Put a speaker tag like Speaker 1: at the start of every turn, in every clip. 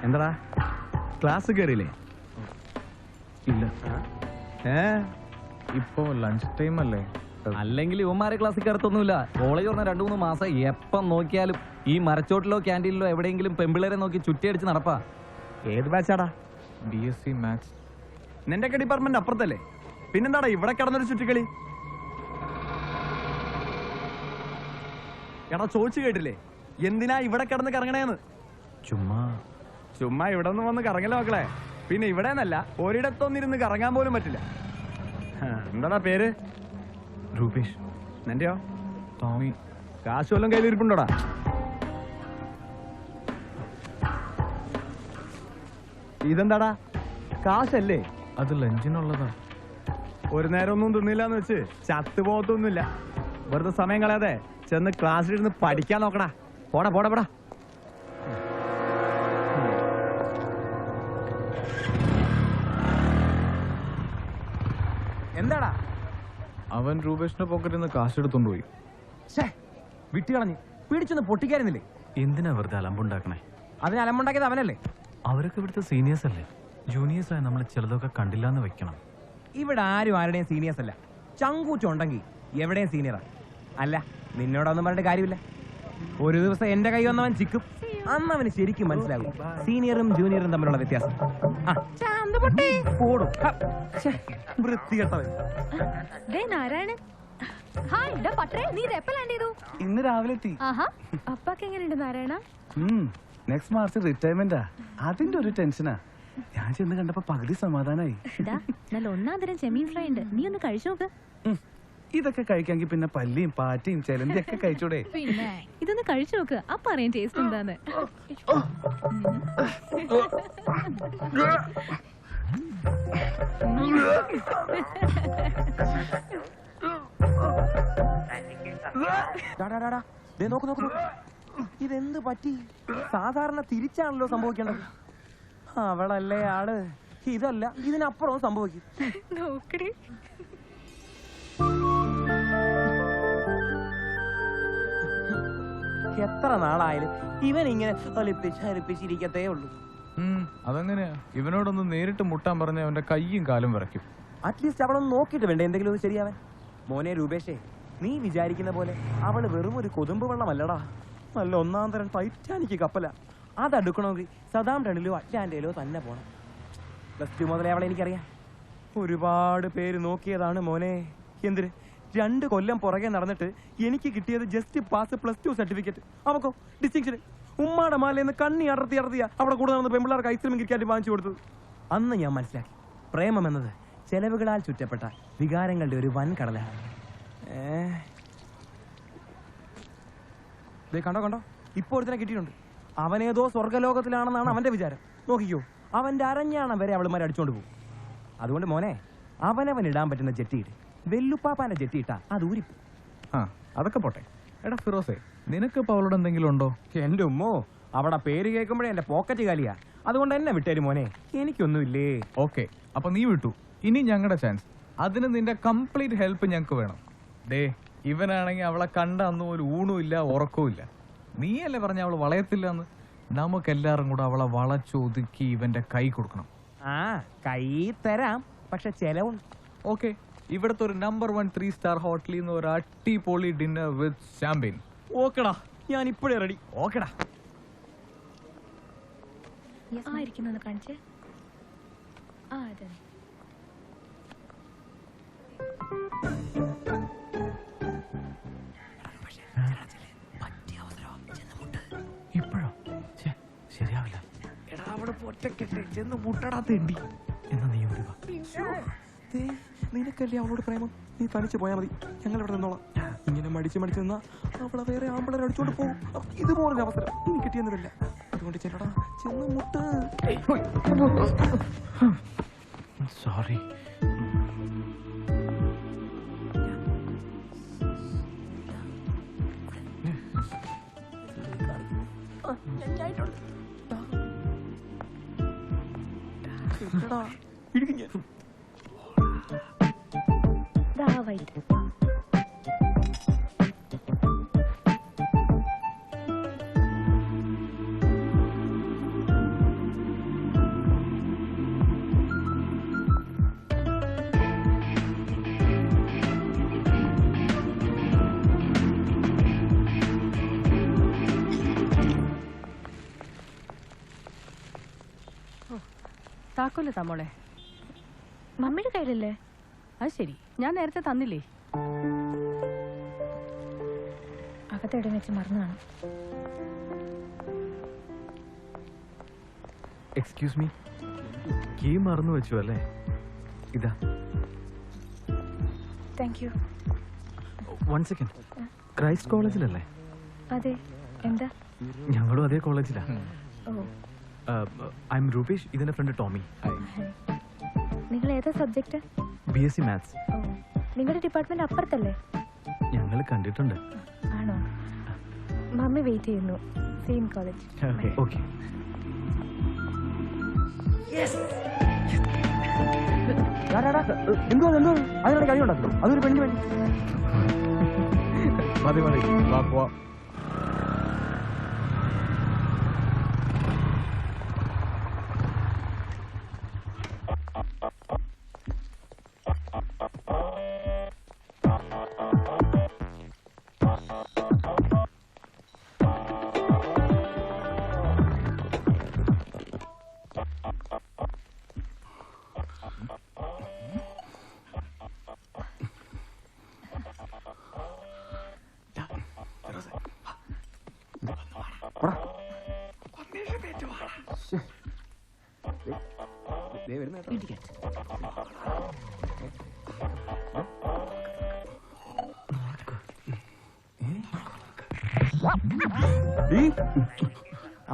Speaker 1: എന്താടാ ക്ലാസ് കയറിയില്ലേ?
Speaker 2: ഇല്ല. ഇപ്പോ ലഞ്ച് ടൈം അല്ലേ?
Speaker 3: അല്ലെങ്കിൽ ഇവന്മാരെ ക്ലാസ്സിൽ കയറത്തൊന്നുമില്ല. കോളേജ് പറഞ്ഞ 2-3 മാസം എപ്പം നോക്കിയാലും ഈ മരച്ചോട്ടിലോ ക്യാൻറ്റീനിലോ എവിടെയെങ്കിലും പെമ്പിളേരെ നോക്കി ചുറ്റിയടിച്ച് നടപ്പാ.
Speaker 1: ഏത് ബാച്ചാടാ?
Speaker 2: BSc maths.
Speaker 1: നിന്റെ ഒക്കെ ഡിപ്പാർട്ട്മെന്റ് അപ്പുറത്തല്ലേ? പിന്നെന്താടാ ഇവിടെ കിടന്നൊരു ചുറ്റിക്കളി? എടാ ചോദിച്ചു കേട്ടില്ലേ എന്തിനാ ഇവിടെ കിടന്ന് കറങ്ങണേന്ന്? ചുമ്മാ ഇവിടെ നിന്ന് വന്ന് കറങ്ങല മക്കളെ. പിന്നെ ഇവിടെ നിന്നല്ല ഒരിടത്തൊന്നിരുന്ന് കറങ്ങാൻ പോലും പറ്റില്ല. എന്താടാ പേര്?
Speaker 2: രൂപേഷ്.
Speaker 1: നിന്റെയോ?
Speaker 2: ടോമി.
Speaker 1: കാശ് വല്ലതും കയ്യിലിരിപ്പുണ്ടോടാ? ഇതെന്താടാ കാശല്ലേ?
Speaker 2: അത് ലഞ്ചിനുള്ളതാ.
Speaker 1: ഒരു നേരം ഒന്നും തിന്നില്ലാന്ന് വെച്ച് ചത്തുപോകത്തൊന്നുമില്ല. വെറുതെ സമയം കളയാതെ ചെന്ന് ക്ലാസ്സിലിരുന്ന് പഠിക്കാൻ നോക്കടാ. പോടാ പോടാ പോടാ. എന്താടാ?
Speaker 2: അവൻ രൂപേഷിന്റെ പോക്കറ്റിൽ നിന്ന് കാശ് എടുത്തോണ്ട് പോയി.
Speaker 1: വിട്ടുകളഞ്ഞ് പിടിച്ചൊന്ന് പൊട്ടിക്കായിരുന്നില്ലേ?
Speaker 2: എന്തിനാ വെറുതെ അലമ്പുണ്ടാക്കണേ?
Speaker 1: അതിന് അലമ്പുണ്ടാക്കിയത് അവനല്ലേ?
Speaker 2: അവരൊക്കെ ഇവിടുത്തെ സീനിയേഴ്സ് അല്ലേ? ജൂനിയേഴ്സ് ആയി നമ്മൾ ചിലതൊക്കെ കണ്ടില്ലാന്ന് വെക്കണം.
Speaker 1: ഇവിടെ ആരും ആരുടെയും സീനിയേഴ്സ് അല്ല. ചങ്കൂച്ചുണ്ടെങ്കിൽ എവിടെയും സീനിയറാ. അല്ല നിന്നോടൊന്നും പറഞ്ഞിട്ട് കാര്യമില്ല. ഒരു ദിവസം എന്റെ കൈ വന്നവൻ ചിക്കും. അന്ന് അവന് ശരിക്കും മനസ്സിലാവും സീനിയറും ജൂനിയറും തമ്മിലുള്ള വ്യത്യാസം. വൃത്തികെട്ടവൻ.
Speaker 4: ഇന്ന് രാവിലെ എത്തി.
Speaker 5: അപ്പാക്ക് എങ്ങനെയുണ്ട് നാരായണ?
Speaker 4: Next March റിട്ടയർമെന്റാ. അതിന്റെ ഒരു ടെൻഷനാ. ഞാൻ ചെന്ന് കണ്ടപ്പോ പകുതി സമാധാനായി.
Speaker 5: നല്ല ഒന്നാം തരം ചെമ്മീൻ ഫ്രൈ ഉണ്ട്, നീ ഒന്ന് കഴിച്ചു നോക്ക്.
Speaker 4: ഇതൊക്കെ കഴിക്കാമെങ്കിൽ പിന്നെ പല്ലിയും പാറ്റയും ചെലന്തി ഒക്കെ കഴിച്ചൂടെ?
Speaker 5: പിന്നെ ഇതൊന്ന് കഴിച്ചു നോക്ക്, അപ്പൊ അറിയാൻ ടേസ്റ്റ് എന്താന്ന്.
Speaker 1: ഇതെന്ത് പറ്റി? സാധാരണ തിരിച്ചാണല്ലോ സംഭവിക്കേണ്ടത്. അവളല്ലേ ആള്. ഇതല്ല, ഇതിനപ്പുറവും സംഭവിക്കും. എത്ര നാളായാലും ഇവൻ ഇങ്ങനെ ഒലിപ്പിച്ചിരിക്കത്തേ ഉള്ളൂ.
Speaker 2: അതെങ്ങനെയാ? ഇവനോടൊന്ന് നേരിട്ട് മുട്ടാൻ പറഞ്ഞ അവന്റെ കൈയും കാലും വിറയ്ക്കും.
Speaker 1: അറ്റ്ലീസ്റ്റ് അവളൊന്ന് നോക്കിയിട്ട് വേണ്ട എന്തെങ്കിലും ഒന്ന് ശരിയാവൻ. മോനെ രൂപേഷേ, നീ വിചാരിക്കുന്ന പോലെ അവള് വെറും ഒരു കൊതുമ്പ് വെള്ളമല്ലടാ. നല്ല ഒന്നാം തരം ടൈറ്റാനിക് കപ്പല. അതെടുക്കണമെങ്കിൽ സദാം ടണിലോ അറ്റ്ലാന്റയിലോ തന്നെ പോണം. +2 മുതലേ അവളെ എനിക്കറിയാം. ഒരുപാട് പേര് നോക്കിയതാണ് മോനെ. എന്തിന് 2 കൊല്ലം പുറകെ നടന്നിട്ട് എനിക്ക് കിട്ടിയത് ജസ്റ്റ് പാസ് +2 സർട്ടിഫിക്കറ്റ്. അവക്കോ ഡിസ്റ്റിങ്ഷൻ. ഉമ്മാടെ മാലയെന്ന് കണ്ണി അടർത്തിയ അവിടെ കൂടെ നടന്ന് പെമ്പിള്ളേർക്ക് ഐസ്ക്രീം കിക്കാറ്റ് വാങ്ങിച്ചു കൊടുത്തത്. അന്ന് ഞാൻ മനസ്സിലാക്കി, പ്രേമം എന്നത് ചെലവുകളാൽ ചുറ്റപ്പെട്ട വികാരങ്ങളുടെ ഒരു വൻ കടലാണ്. കണ്ടോ ഇപ്പൊ ഒരുത്തനെ കിട്ടിയിട്ടുണ്ട്. അവനേതോ സ്വർഗ്ഗലോകത്തിലാണെന്നാണ് അവന്റെ വിചാരം. നോക്കിക്കോ, അവന്റെ അരഞ്ഞാണം വരെ അവളുമാരെ അടിച്ചോണ്ട് പോകും. അതുകൊണ്ട് മോനെ, അവനവൻ ഇടാൻ പറ്റുന്ന ജെട്ടിയിട്ട് വെല്ലുപ്പാപ്പാന്റെ ജെട്ടിയിട്ടാ അത് ഊരിപ്പോ.
Speaker 2: അതൊക്കെ പോട്ടെ. എടാ ഫിറോസേ, നിനക്ക് ഇപ്പൊ അവളോട് എന്തെങ്കിലും ഉണ്ടോ?
Speaker 1: എന്റെ ഉമ്മോ, അവിടെ പേര് കേൾക്കുമ്പോഴേ എന്റെ പോക്കറ്റ് കാലിയാ. അതുകൊണ്ട് എന്നെ വിട്ടേര് മോനെ, എനിക്കൊന്നുമില്ലേ.
Speaker 2: ഓക്കെ, അപ്പൊ നീ വിട്ടു. ഇനി ഞങ്ങളുടെ ചാൻസ്. അതിന് നിന്റെ കംപ്ലീറ്റ് ഹെൽപ്പ് ഞങ്ങക്ക് വേണം. ഡേ, ഇവനാണെങ്കിൽ അവളെ കണ്ട അന്നും ഒരു ഊണും ഇല്ല, ഉറക്കവും ഇല്ല. നീയല്ലേ പറഞ്ഞ അവള് വളയത്തില്ല എന്ന്? നമുക്കെല്ലാരും കൂടെ അവളെ വളച്ചൊതുക്കി ഇവന്റെ കൈ കൊടുക്കണം.
Speaker 1: കൈ തരാം, പക്ഷെ ചെലവുണ്ട്.
Speaker 2: ഓക്കെ, ഇവിടുത്തെ ഒരു നമ്പർ 1 3-star ഹോട്ടലിൽ നിന്ന് ഒരു അടിപൊളി ഡിന്നർ വിത്ത് ഷാമ്പെയിൻ.
Speaker 1: ഓക്കെടാ, ഞാൻ ഇപ്പോഴേ റെഡി. ഓക്കെടാ.
Speaker 5: കാണിച്ചേ.
Speaker 2: ഇപ്പോഴോ?
Speaker 1: ഒറ്റക്കെട്ടെ ചെന്ന് മുട്ടടാ തെണ്ടി. എന്നാ നീ ഓടി വാ. നിനക്കല്ലേ അവളോട് പ്രേമം, നീ തനിച്ച് പോയാൽ മതി, ഞങ്ങൾ ഇവിടെ നിന്നോളാം. ഇങ്ങനെ മടിച്ച് നിന്നാ അവളെ വേറെ ആമ്പിളരെ അടിച്ചോണ്ട് പോകും. ഇതുപോലൊരു അവസരം ഇനി കിട്ടിയെന്നില്ല. അതുകൊണ്ട് ചെല്ലടാ, ചെന്ന് മുട്ട. സോറി.
Speaker 6: താക്കോല് തമ്മോളെ.
Speaker 5: മമ്മിയുടെ കയ്യിലല്ലേ?
Speaker 6: അത് ശരി, ഞാൻ നേരത്തെ തന്നില്ലേ?
Speaker 5: അകത്തെവിടെ വെച്ച് മറന്നു കാണും.
Speaker 7: എക്സ്ക്യൂസ് മീ, കീ മറന്നു വെച്ചു അല്ലേ? ഇതാ.
Speaker 5: Thank you.
Speaker 7: 1 സെക്കൻഡ്. ക്രൈസ്റ്റ് കോളേജിലല്ലേ?
Speaker 5: അതെ, എന്താ?
Speaker 7: ഞങ്ങളും അതേ കോളേജിലാ.
Speaker 5: ഓ,
Speaker 7: ഐ എം രൂപേഷ്, ഇതെന്റെ ഫ്രണ്ട് ടോമി.
Speaker 5: നിങ്ങൾ ഏതാ സബ്ജക്റ്റ്?
Speaker 7: BSc maths.
Speaker 5: ഓ, നിങ്ങളുടെ ഡിപ്പാർട്ട്മെന്റ് അപ്പുറത്തല്ലേ?
Speaker 7: ഞങ്ങൾ കണ്ടിട്ടുണ്ട്.
Speaker 5: ആണോ? മമ്മി വെയിറ്റ് ചെയ്യുന്നു. Same college.
Speaker 7: ഓക്കെ.
Speaker 1: എന്തോ അതിനുള്ള കഴിവുണ്ടല്ലോ. അതൊരു പെണ്ണിന് വേണ്ടി.
Speaker 2: മതി മതി, വാ പോവാം.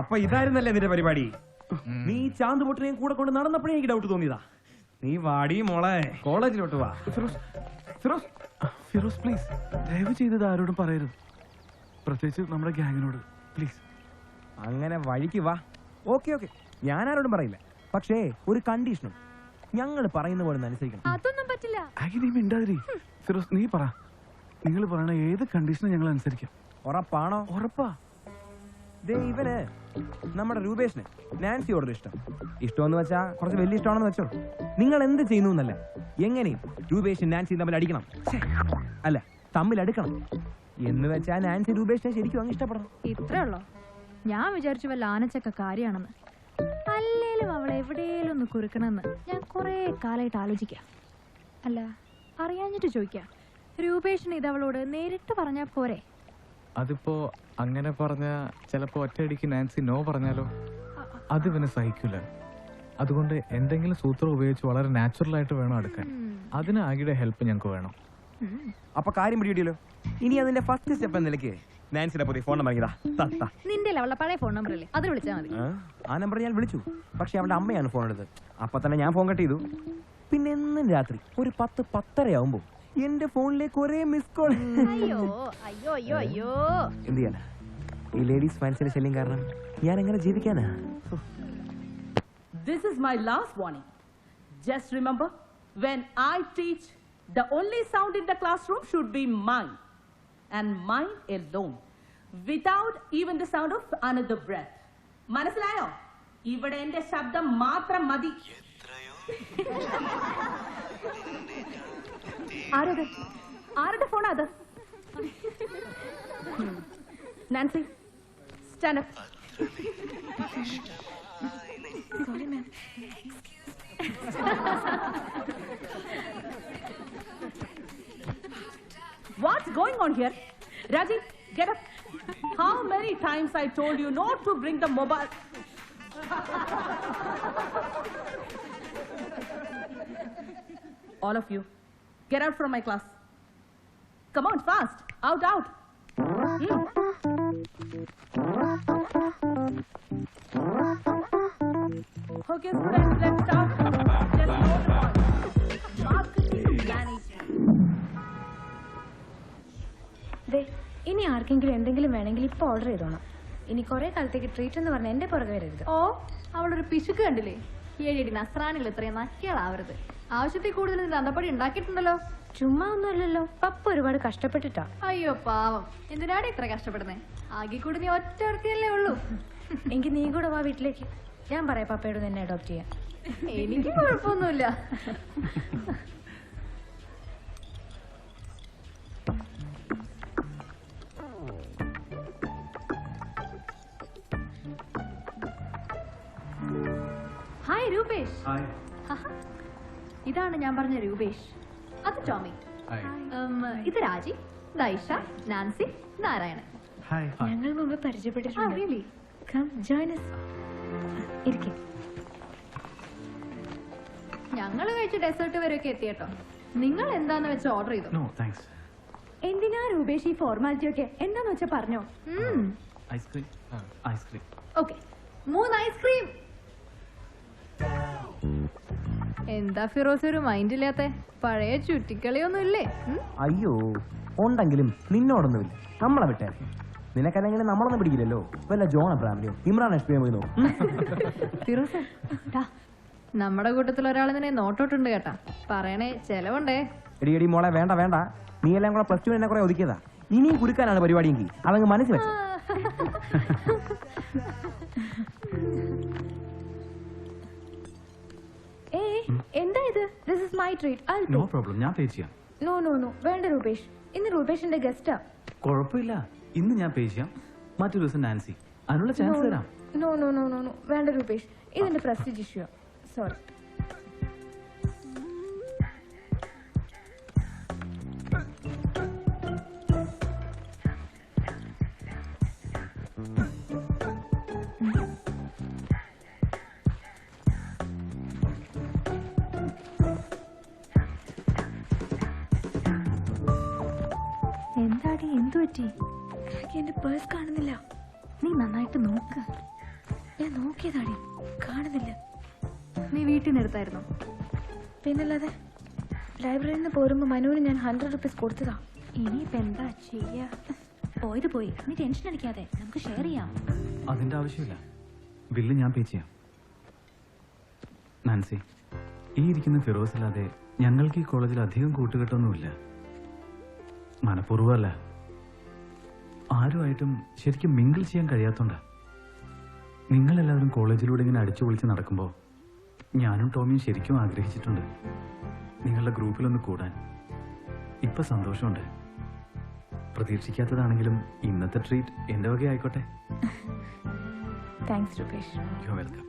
Speaker 1: അപ്പൊ ഇതായിരുന്നല്ലേ നിന്റെ പരിപാടി? നീ ചാന്ത് പൊട്ടിനെയും കൂടെ കൊണ്ട് നടന്നപ്പോഴേ എനിക്ക് ഡൗട്ട് തോന്നിയതാ. നീ വാടി മോളെ, കോളേജിലോട്ട് വാ.
Speaker 4: ഫിറോസ് പ്ലീസ്, ദയവ് ചെയ്തത് ആരോടും പറയരുത്, പ്രത്യേകിച്ച് നമ്മുടെ ഗ്യാങ്ങിനോട് പ്ലീസ്.
Speaker 1: അങ്ങനെ വഴിക്ക് വാ. ഓക്കെ ഓക്കെ, ഞാൻ ആരോടും പറയില്ല. പക്ഷേ ഒരു കണ്ടീഷനും, ഞങ്ങൾ പറയുന്ന പോലെ അനുസരിക്കണം.
Speaker 5: അതൊന്നും പറ്റില്ല.
Speaker 4: നീ മിണ്ടാതിരി. ഫിറോസ് നീ പറ, നിങ്ങൾ പറയണ ഏത് കണ്ടീഷനും ഞങ്ങൾ അനുസരിക്കാം.
Speaker 1: ഉറപ്പാണോ?
Speaker 4: ഉറപ്പാ.
Speaker 1: ദേ ഇവന് നമ്മുടെ രൂപേഷിന് നാൻസിയോടൊരു ഇഷ്ടമെന്ന് വെച്ചാ കുറച്ച് വലിയ ഇഷ്ടമാണെന്ന് വെച്ചോ. നിങ്ങൾ എന്ത് ചെയ്യുന്നു എന്നല്ല, എങ്ങനെയും രൂപേഷും നാൻസിയും തമ്മിൽ അടിക്കണം. അല്ല, തമ്മിൽ അടുക്കണം എന്ന് വെച്ചാ നാൻസി രൂപേഷിനെ ശരിക്കും അങ്ങ് ഇഷ്ടപ്പെടണം.
Speaker 5: ഇത്രേ ഉള്ളോ? ഞാൻ വിചാരിച്ചു വല്ല ആനച്ചക്ക കാര്യമാണെന്ന്. അല്ലേലും അവളെ എവിടെയെങ്കിലും ഒന്ന് കുറുക്കണമെന്ന് ഞാൻ കുറെ കാലമായിട്ട് ആലോചിക്കാം. അല്ല, അറിയാഞ്ഞിട്ട് ചോദിക്കാം, രൂപേഷിന് ഇത് അവളോട് നേരിട്ട് പറഞ്ഞാ പോരെ?
Speaker 2: അതിപ്പോ അങ്ങനെ പറഞ്ഞ ചിലപ്പോ ഒറ്റയടിക്ക് നാൻസി നോ പറഞ്ഞാലോ? അത് ഇവന് സഹിക്കില്ല. അതുകൊണ്ട് എന്തെങ്കിലും സൂത്രം ഉപയോഗിച്ച് വളരെ നാച്ചുറൽ ആയിട്ട് വേണം അടുക്കാൻ. അതിന് ആകിയുടെ ഹെൽപ്പ് ഞങ്ങൾക്ക് വേണം.
Speaker 1: അപ്പൊ കാര്യം പിടികിട്ടിയല്ലോ. ഇനി അതിന്റെ ഫസ്റ്റ് സ്റ്റെപ്പ് എന്ന നിലയ്ക്ക് നാൻസിയുടെ പുതിയ ഫോൺ നമ്പർ ഇതാ.
Speaker 5: നിന്റെ അവളുടെ പഴയ ഫോൺ നമ്പർ അല്ലേ, അത് വിളിച്ചാൽ മതി.
Speaker 1: ആ നമ്പർ ഞാൻ വിളിച്ചു, പക്ഷെ അവളുടെ അമ്മയാണ് ഫോൺ എടുത്തത്. അപ്പൊ തന്നെ ഞാൻ ഫോൺ കട്ട് ചെയ്തു. പിന്നെ എന്നും രാത്രി ഒരു 10-10:30 ആവുമ്പോ എന്റെ ഫോണിലേക്ക് ഒരേ മിസ് കോൾ.
Speaker 5: അയ്യോ അയ്യോ അയ്യോ അയ്യോ,
Speaker 1: എന്ത് ചെയ്യാനാ? ഈ ലേഡീസ് ഫാൻസിന്റെ ശല്യം കാരണം ഞാൻ എങ്ങനെ ജീവിക്കാനാ?
Speaker 6: This is my last warning. Just remember, when I teach, the only sound in the classroom should be mine, and mine alone, without even the sound of another breath. മനസ്സിലായോ? ഇവിടെ എന്റെ ശബ്ദം മാത്രം മതി. ആരുടെ ഫോണാ അത്? Nancy, stand up.
Speaker 5: Sorry ma'am.
Speaker 6: What's going on here? Raji, get up. How many times I told you not to bring the mobile? All of you, get out from my class. Come on, fast. Out, out. Okay, students, let's start. Just note the point. Marketing management.
Speaker 5: ഇനി ആർക്കെങ്കിലും എന്തെങ്കിലും വേണമെങ്കിൽ ഇപ്പൊ order ചെയ്തോണം. ഇനി കുറെ കാലത്തേക്ക് treat എന്ന് പറഞ്ഞ എന്റെ പുറകെ വരരുത്.
Speaker 8: ഓ, അവളൊരു പിശുക്ക് കണ്ടില്ലേ? ഏഴടി നസ്രാണികൾ ഇത്രയും നക്കിയാളാവരുത്. ആവശ്യത്തിൽ കൂടുതൽ ദന്തപ്പടി ഉണ്ടാക്കിയിട്ടുണ്ടല്ലോ.
Speaker 5: ചുമ്മാ ഒന്നുമല്ലല്ലോ, പപ്പ ഒരുപാട് കഷ്ടപ്പെട്ടിട്ടാ.
Speaker 8: അയ്യോ പാവം, എന്തിനാണ് ഇത്ര കഷ്ടപ്പെടുന്നേ? ആകെ കൂടി നീ ഒറ്റ ഒരുത്തിയല്ലേ ഉള്ളൂ.
Speaker 5: എങ്കിൽ നീ കൂടെ വാ വീട്ടിലേക്ക്. ഞാൻ പറയാം പപ്പയോട് നിന്നെ അഡോപ്റ്റ് ചെയ്യാൻ.
Speaker 8: എനിക്ക് കുഴപ്പമൊന്നുമില്ല. ഹായ് രൂപേഷ്. ഇതാണ് ഞാൻ പറഞ്ഞ രൂപേഷ്. അത് ടോമി. ഇത് രാജി, ദൈഷ, നാൻസി, നാരായണൻ.
Speaker 5: ഞങ്ങൾ മുമ്പ് പരിചയപ്പെട്ടിട്ടുണ്ട്. Come join us. ഇരിക്ക്.
Speaker 8: ഞങ്ങൾ കഴിച്ച ഡെസേർട്ട് വരെയൊക്കെ എത്തിയട്ടോ. നിങ്ങൾ എന്താന്ന് വെച്ച് ഓർഡർ ചെയ്തു.
Speaker 4: No thanks.
Speaker 5: എന്തിനാ രൂപേഷ് ഈ ഫോർമാലിറ്റി ഒക്കെ? എന്താന്ന് വെച്ചാ പറഞ്ഞോ.
Speaker 4: Ice cream ice cream.
Speaker 8: Okay, 3 ice cream. എന്താ ഫിറോസ് ഒരു മൈൻഡ് ഇല്ലാത്ത? പഴയ ചുറ്റിക്കളിയൊന്നും ഇല്ലേ?
Speaker 1: അയ്യോ ഉണ്ടെങ്കിലും നിന്നോടൊന്നുമില്ല. നമ്മളെ വിട്ടേ. നിനക്കല്ലെങ്കിലും നമ്മളൊന്നും പിടിക്കില്ലല്ലോ. വല്ല ജോൺ അബ്രാമിനെയോ ഇമ്രാൻ ഹഷ്മിയോ പോയി നോക്കും.
Speaker 8: ഫിറോസ്, നമ്മുടെ കൂട്ടത്തിൽ ഒരാൾ നിന്നെ നോട്ടോട്ടുണ്ട് കേട്ടാ. പറയണേ ചെലവുണ്ടേ.
Speaker 1: എടി എടി മോളെ, വേണ്ട വേണ്ട. നീ എല്ലാം കൂടെ +2 എന്നെ കുറെ ഒതുക്കിയതാ. ഇനിയും കുരുക്കാനാണ് പരിപാടിയെങ്കിൽ അതങ്ങ് മനസ്സിൽ വെച്ച.
Speaker 5: എന്താ ഇത്? This is my treat.
Speaker 4: No problem, ഞാൻ പേ ചെയ്യാം.
Speaker 5: നോ നോ നോ, വേണ്ട രൂപേഷ്. ഇന്ന് രൂപേഷിന്റെ ഗസ്റ്റാ.
Speaker 4: കുഴപ്പമില്ല, ഇന്ന് ഞാൻ പേ ചെയ്യാം. മറ്റൊരു ദിവസം നാൻസി. അതിനുള്ള ചാൻസ് തരാം.
Speaker 5: No no no no no, വേണ്ട രൂപേഷ്. ഇതിന്റെ പ്രസ്റ്റീജ് ഇഷ്യൂ. സോറി. എന്താടി, എന്തു പറ്റി? എന്റെ പേഴ്സ് കാണുന്നില്ല. നീ നന്നായിട്ട് നോക്ക്. ഞാൻ നോക്കിയതാടി, കാണുന്നില്ല.
Speaker 8: നീ വീട്ടിൽ നിന്ന് എടുത്തായിരുന്നോ?
Speaker 5: പിന്നല്ലാതെ ലൈബ്രറിയിൽ നിന്ന് പോരുമ്പോ മനുവിന് ഞാൻ 100 rupees കൊടുത്തതാ.
Speaker 8: ഇനിയിപ്പോ എന്താ ചെയ്യാ?
Speaker 5: പോയത് പോയി, നീ ടെൻഷൻ അടിക്കാതെ, നമുക്ക് ഷെയർ ചെയ്യാം.
Speaker 4: അതിന്റെ ആവശ്യമില്ല, ബില്ല് ഞാൻ പേ ചെയ്യാം. നാൻസി, ഈ ഇരിക്കുന്ന ഫിറോസ് അല്ലാതെ ഞങ്ങൾക്ക് ഈ കോളേജിൽ അധികം കൂട്ടുകെട്ടൊന്നുമില്ല. മനഃപൂർവ്വമല്ല, ആരുമായിട്ടും ശരിക്കും മിങ്കിൾ ചെയ്യാൻ കഴിയാത്തോണ്ടാ. നിങ്ങളെല്ലാവരും കോളേജിലൂടെ ഇങ്ങനെ അടിച്ചു പൊളിച്ച് നടക്കുമ്പോൾ ഞാനും ടോമിയും ശരിക്കും ആഗ്രഹിച്ചിട്ടുണ്ട് നിങ്ങളുടെ ഗ്രൂപ്പിലൊന്ന് കൂടാൻ. ഇപ്പൊ സന്തോഷമുണ്ട്. പ്രതീക്ഷിക്കാത്തതാണെങ്കിലും ഇന്നത്തെ ട്രീറ്റ് എന്റെ വക ആയിക്കോട്ടെ.
Speaker 5: താങ്ക്സ് രൂപേഷ്.
Speaker 4: You welcome.